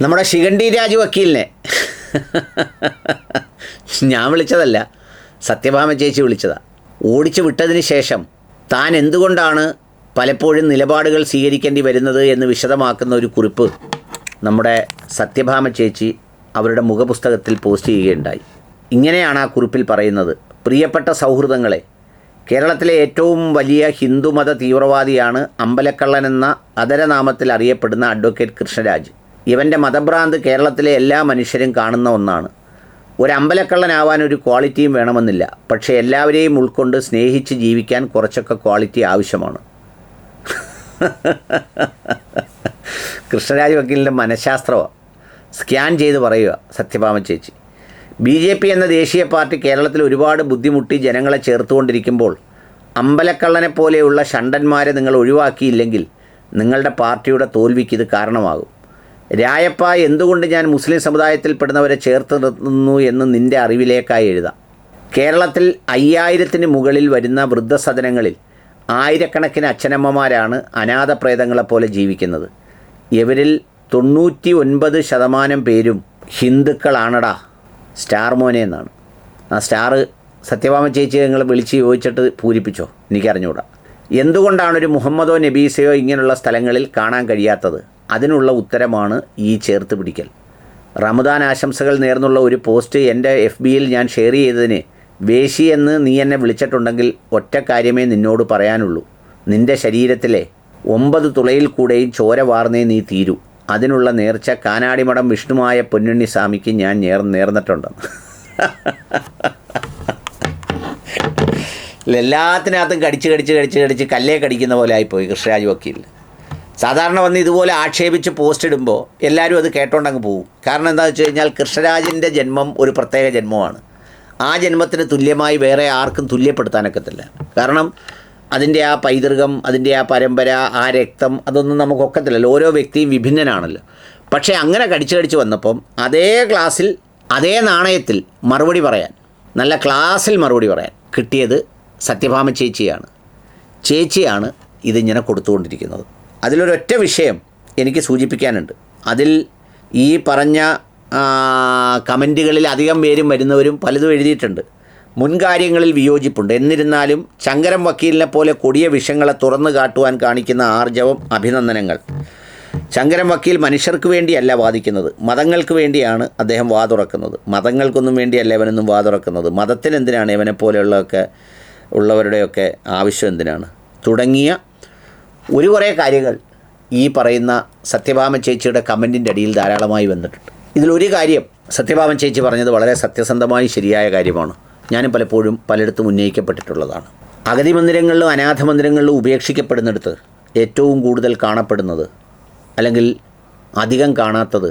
നമ്മുടെ ശിഖണ്ഡി രാജ് വക്കീലിനെ ഞാൻ വിളിച്ചതല്ല, സത്യഭാമ ചേച്ചി വിളിച്ചതാണ്. ഓടിച്ചു വിട്ടതിന് ശേഷം താൻ എന്തുകൊണ്ടാണ് പലപ്പോഴും നിലപാടുകൾ സ്വീകരിക്കേണ്ടി വരുന്നത് എന്ന് വിശദമാക്കുന്ന ഒരു കുറിപ്പ് നമ്മുടെ സത്യഭാമ ചേച്ചി അവരുടെ മുഖപുസ്തകത്തിൽ പോസ്റ്റ് ചെയ്യുകയുണ്ടായി. ഇങ്ങനെയാണ് ആ കുറിപ്പിൽ പറയുന്നത്: പ്രിയപ്പെട്ട സൗഹൃദങ്ങളെ, കേരളത്തിലെ ഏറ്റവും വലിയ ഹിന്ദുമത തീവ്രവാദിയാണ് അമ്പലക്കള്ളൻ എന്ന അതരനാമത്തിൽ അറിയപ്പെടുന്ന അഡ്വക്കേറ്റ് കൃഷ്ണരാജ്. ഇവൻ്റെ മതഭ്രാന്ത് കേരളത്തിലെ എല്ലാ മനുഷ്യരും കാണുന്ന ഒന്നാണ്. ഒരു അമ്പലക്കള്ളനാവാൻ ഒരു ക്വാളിറ്റിയും വേണമെന്നില്ല, പക്ഷേ എല്ലാവരെയും ഉൾക്കൊണ്ട് സ്നേഹിച്ച് ജീവിക്കാൻ കുറച്ചൊക്കെ ക്വാളിറ്റി ആവശ്യമാണ്. കൃഷ്ണരാജ് വക്കീലിൻ്റെ മനഃശാസ്ത്രമാണ് സ്കാൻ ചെയ്ത് പറയുക സത്യഭാമ ചേച്ചി. BJP എന്ന ദേശീയ പാർട്ടി കേരളത്തിൽ ഒരുപാട് ബുദ്ധിമുട്ടി ജനങ്ങളെ ചേർത്തുകൊണ്ടിരിക്കുമ്പോൾ അമ്പലക്കള്ളനെ പോലെയുള്ള ഷണ്ടന്മാരെ നിങ്ങൾ ഒഴിവാക്കിയില്ലെങ്കിൽ നിങ്ങളുടെ പാർട്ടിയുടെ തോൽവിക്ക് ഇത് കാരണമാകും. രായപ്പ, എന്തുകൊണ്ട് ഞാൻ മുസ്ലിം സമുദായത്തിൽപ്പെടുന്നവരെ ചേർത്ത് നിർത്തുന്നു എന്ന് നിൻ്റെ അറിവിലേക്കായി എഴുതാം. കേരളത്തിൽ 5000-ന് മുകളിൽ വരുന്ന വൃദ്ധസദനങ്ങളിൽ ആയിരക്കണക്കിന് അച്ഛനമ്മമാരാണ് അനാഥപ്രേതങ്ങളെപ്പോലെ ജീവിക്കുന്നത്. ഇവരിൽ 99% പേരും ഹിന്ദുക്കളാണടാ. സ്റ്റാർ മോനെ എന്നാണ്. ആ സ്റ്റാർ സത്യഭാമ ചേച്ചി നിങ്ങൾ വിളിച്ച് ചോദിച്ചിട്ട് പൂരിപ്പിച്ചോ, എനിക്കറിഞ്ഞുകൂടാ. എന്തുകൊണ്ടാണൊരു മുഹമ്മദോ നബീസയോ ഇങ്ങനെയുള്ള സ്ഥലങ്ങളിൽ കാണാൻ കഴിയാത്തത്? അതിനുള്ള ഉത്തരമാണ് ഈ ചേർത്ത് പിടിക്കൽ. റമദാൻ ആശംസകൾ നേർന്നുള്ള ഒരു പോസ്റ്റ് എൻ്റെ FBയിൽ ഞാൻ ഷെയർ ചെയ്തതിന് വേശി എന്ന് നീ എന്നെ വിളിച്ചിട്ടുണ്ടെങ്കിൽ ഒറ്റ കാര്യമേ നിന്നോട് പറയാനുള്ളൂ: നിൻ്റെ ശരീരത്തിലെ 9 തുളയിൽ കൂടെയും ചോര വാർന്നേ നീ തീരൂ. അതിനുള്ള നേർച്ച കാനാടിമഠം വിഷ്ണുമായ പൊന്നുണ്ണി സ്വാമിക്ക് ഞാൻ നേർന്നിട്ടുണ്ടെന്ന്. എല്ലാത്തിനകത്തും കടിച്ച് കല്ലേ കടിക്കുന്ന പോലെ ആയിപ്പോയി കൃഷ്ണരാജ് വക്കീൽ. സാധാരണ വന്ന് ഇതുപോലെ ആക്ഷേപിച്ച് പോസ്റ്റ് ഇടുമ്പോൾ എല്ലാവരും അത് കേട്ടോണ്ടങ്ങ് പോകും. കാരണം എന്താണെന്ന് വെച്ച് കഴിഞ്ഞാൽ കൃഷ്ണരാജിൻ്റെ ജന്മം ഒരു പ്രത്യേക ജന്മമാണ്. ആ ജന്മത്തിന് തുല്യമായി വേറെ ആർക്കും തുല്യപ്പെടുത്താനൊക്കത്തില്ല. കാരണം അതിൻ്റെ ആ പൈതൃകം, അതിൻ്റെ ആ പരമ്പര, ആ രക്തം, അതൊന്നും നമുക്കൊക്കത്തില്ലല്ലോ. ഓരോ വ്യക്തിയും വിഭിന്നനാണല്ലോ. പക്ഷേ അങ്ങനെ കടിച്ച് വന്നപ്പം അതേ ക്ലാസ്സിൽ അതേ നാണയത്തിൽ മറുപടി പറയാൻ, നല്ല ക്ലാസ്സിൽ മറുപടി പറയാൻ കിട്ടിയത് സത്യഭാമ ചേച്ചിയാണ് ഇതിങ്ങനെ കൊടുത്തുകൊണ്ടിരിക്കുന്നത്. അതിലൊരൊറ്റ വിഷയം എനിക്ക് സൂചിപ്പിക്കാനുണ്ട്. അതിൽ ഈ പറഞ്ഞ കമൻറ്റുകളിൽ അധികം പേരും വരുന്നവരും പലതും എഴുതിയിട്ടുണ്ട്. മുൻകാര്യങ്ങളിൽ വിയോജിപ്പുണ്ട്. എന്നിരുന്നാലും ശങ്കരം വക്കീലിനെ പോലെ കൊടിയ വിഷയങ്ങളെ തുറന്നു കാട്ടുവാൻ കാണിക്കുന്ന ആർജവം അഭിനന്ദനങ്ങൾ. ശങ്കരം വക്കീൽ മനുഷ്യർക്ക് വേണ്ടിയല്ല വാദിക്കുന്നത്, മതങ്ങൾക്ക് വേണ്ടിയാണ് അദ്ദേഹം വാതുറക്കുന്നത്. മതങ്ങൾക്കൊന്നും വേണ്ടിയല്ല ഇവനൊന്നും വാതുറക്കുന്നത്. മതത്തിനെന്തിനാണ് ഇവനെ ഉള്ളവരുടെയൊക്കെ ആവശ്യം എന്തിനാണ്? തുടങ്ങിയ കുറേ കാര്യങ്ങൾ ഈ പറയുന്ന സത്യഭാമ ചേച്ചിയുടെ കമൻറ്റിൻ്റെ അടിയിൽ ധാരാളമായി വന്നിട്ടുണ്ട്. ഇതിലൊരു കാര്യം സത്യഭാമ ചേച്ചി പറഞ്ഞത് വളരെ സത്യസന്ധമായി ശരിയായ കാര്യമാണ്. ഞാനും പലപ്പോഴും പലയിടത്തും ഉന്നയിക്കപ്പെട്ടിട്ടുള്ളതാണ്. അഗതി മന്ദിരങ്ങളിലും അനാഥ മന്ദിരങ്ങളിലും ഉപേക്ഷിക്കപ്പെടുന്നിടത്ത് ഏറ്റവും കൂടുതൽ കാണപ്പെടുന്നത്, അല്ലെങ്കിൽ അധികം കാണാത്തത്,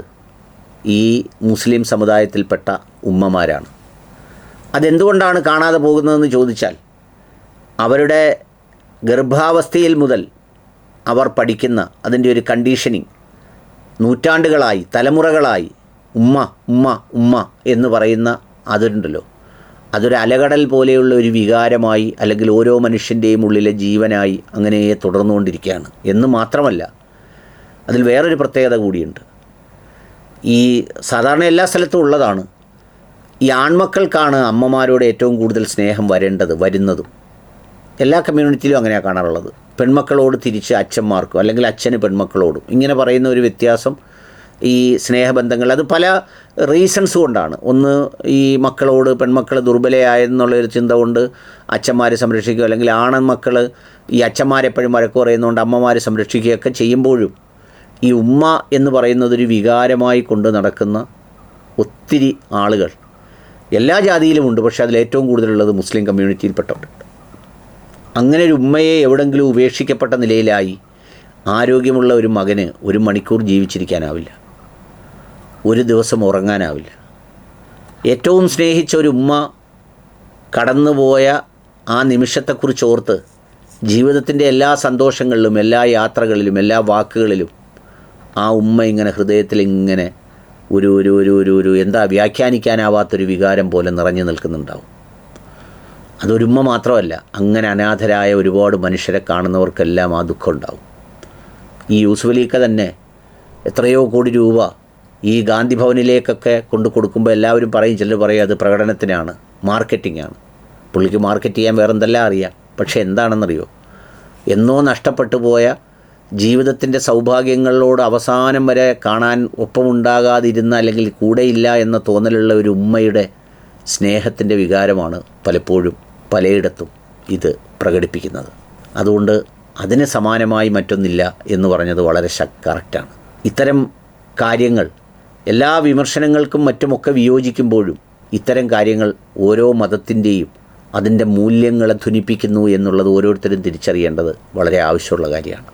ഈ മുസ്ലിം സമുദായത്തിൽപ്പെട്ട ഉമ്മമാരാണ്. അതെന്തുകൊണ്ടാണ് കാണാതെ പോകുന്നതെന്ന് ചോദിച്ചാൽ, അവരുടെ ഗർഭാവസ്ഥയിൽ മുതൽ അവർ പഠിക്കുന്ന അതിൻ്റെ ഒരു കണ്ടീഷനിങ് നൂറ്റാണ്ടുകളായി, തലമുറകളായി ഉമ്മ ഉമ്മ ഉമ്മ എന്ന് പറയുന്ന അതുണ്ടല്ലോ, അതൊരു അലകടൽ പോലെയുള്ള ഒരു വികാരമായി, അല്ലെങ്കിൽ ഓരോ മനുഷ്യൻ്റെയും ഉള്ളിലെ ജീവനായി അങ്ങനെ തുടർന്നുകൊണ്ടിരിക്കുകയാണ്. എന്ന് മാത്രമല്ല, അതിൽ വേറൊരു പ്രത്യേകത കൂടിയുണ്ട്. ഈ സാധാരണ എല്ലാ സ്ഥലത്തും ഉള്ളതാണ്. ഈ ആൺമക്കൾക്കാണ് അമ്മമാരോട് ഏറ്റവും കൂടുതൽ സ്നേഹം വരുന്നതും. എല്ലാ കമ്മ്യൂണിറ്റിയിലും അങ്ങനെയാണ് കാണാറുള്ളത്. പെൺമക്കളോട് തിരിച്ച് അച്ഛന്മാർക്കും, അല്ലെങ്കിൽ അച്ഛന് പെൺമക്കളോടും, ഇങ്ങനെ പറയുന്ന ഒരു വ്യത്യാസം ഈ സ്നേഹബന്ധങ്ങൾ, അത് പല റീസൺസ് കൊണ്ടാണ്. ഒന്ന്, ഈ പെൺമക്കൾ ദുർബലയായെന്നുള്ളൊരു ചിന്ത കൊണ്ട് അച്ഛന്മാർ സംരക്ഷിക്കുക, അല്ലെങ്കിൽ ആൺമക്കൾ ഈ അച്ഛന്മാരെപ്പോഴും വഴക്ക് പറയുന്നതുകൊണ്ട് അമ്മമാർ സംരക്ഷിക്കുകയൊക്കെ ചെയ്യുമ്പോഴും ഈ ഉമ്മ എന്ന് പറയുന്നതൊരു വികാരമായി കൊണ്ട് നടക്കുന്ന ഒത്തിരി ആളുകൾ എല്ലാ ജാതിയിലുമുണ്ട്. പക്ഷേ അതിലേറ്റവും കൂടുതലുള്ളത് മുസ്ലിം കമ്മ്യൂണിറ്റിയിൽപ്പെട്ടവരുണ്ട്. അങ്ങനെ ഒരു ഉമ്മയെ എവിടെങ്കിലും ഉപേക്ഷിക്കപ്പെട്ട നിലയിലായി ആരോഗ്യമുള്ള ഒരു മകന് 1 മണിക്കൂർ ജീവിച്ചിരിക്കാനാവില്ല, ഒരു ദിവസം ഉറങ്ങാനാവില്ല. ഏറ്റവും സ്നേഹിച്ച ഒരു ഉമ്മ കടന്നുപോയ ആ നിമിഷത്തെക്കുറിച്ച് ഓർത്ത് ജീവിതത്തിൻ്റെ എല്ലാ സന്തോഷങ്ങളിലും, എല്ലാ യാത്രകളിലും, എല്ലാ വാക്കുകളിലും ആ ഉമ്മ ഇങ്ങനെ ഹൃദയത്തിൽ ഇങ്ങനെ ഒരു എന്താ വ്യാഖ്യാനിക്കാനാവാത്തൊരു വികാരം പോലെ നിറഞ്ഞു നിൽക്കുന്നുണ്ടാവും. അതൊരുമ്മ മാത്രമല്ല, അങ്ങനെ അനാഥരായ ഒരുപാട് മനുഷ്യരെ കാണുന്നവർക്കെല്ലാം ആ ദുഃഖം ഉണ്ടാവും. ഈ യൂസുഫ് അലിക്ക തന്നെ എത്രയോ കോടി രൂപ ഈ ഗാന്ധി ഭവനിലേക്കൊക്കെ കൊണ്ടു കൊടുക്കുമ്പോൾ എല്ലാവരും പറയും, ചിലർ പറയും അത് പ്രകടനത്തിനാണ്, മാർക്കറ്റിംഗാണ്. പുള്ളിക്ക് മാർക്കറ്റ് ചെയ്യാൻ വേറെ എന്തെല്ലാം അറിയാം. പക്ഷേ എന്താണെന്നറിയോ, എന്നോ നഷ്ടപ്പെട്ടു പോയ ജീവിതത്തിൻ്റെ സൗഭാഗ്യങ്ങളോട് അവസാനം വരെ കാണാൻ ഒപ്പമുണ്ടാകാതിരുന്ന അല്ലെങ്കിൽ കൂടെയില്ല എന്ന തോന്നലുള്ള ഒരു ഉമ്മയുടെ സ്നേഹത്തിൻ്റെ വികാരമാണ് പലപ്പോഴും പലയിടത്തും ഇത് പ്രകടിപ്പിക്കുന്നത്. അതുകൊണ്ട് അതിന് സമാനമായി മറ്റൊന്നില്ല എന്ന് പറഞ്ഞത് വളരെ കറക്റ്റാണ്. ഇത്തരം കാര്യങ്ങൾ എല്ലാ വിമർശനങ്ങൾക്കും മറ്റുമൊക്കെ വിയോജിക്കുമ്പോഴും ഇത്തരം കാര്യങ്ങൾ ഓരോ മതത്തിൻ്റെയും അതിൻ്റെ മൂല്യങ്ങളെ ധ്വനിപ്പിക്കുന്നു എന്നുള്ളത് ഓരോരുത്തരും തിരിച്ചറിയേണ്ടത് വളരെ ആവശ്യമുള്ള കാര്യമാണ്.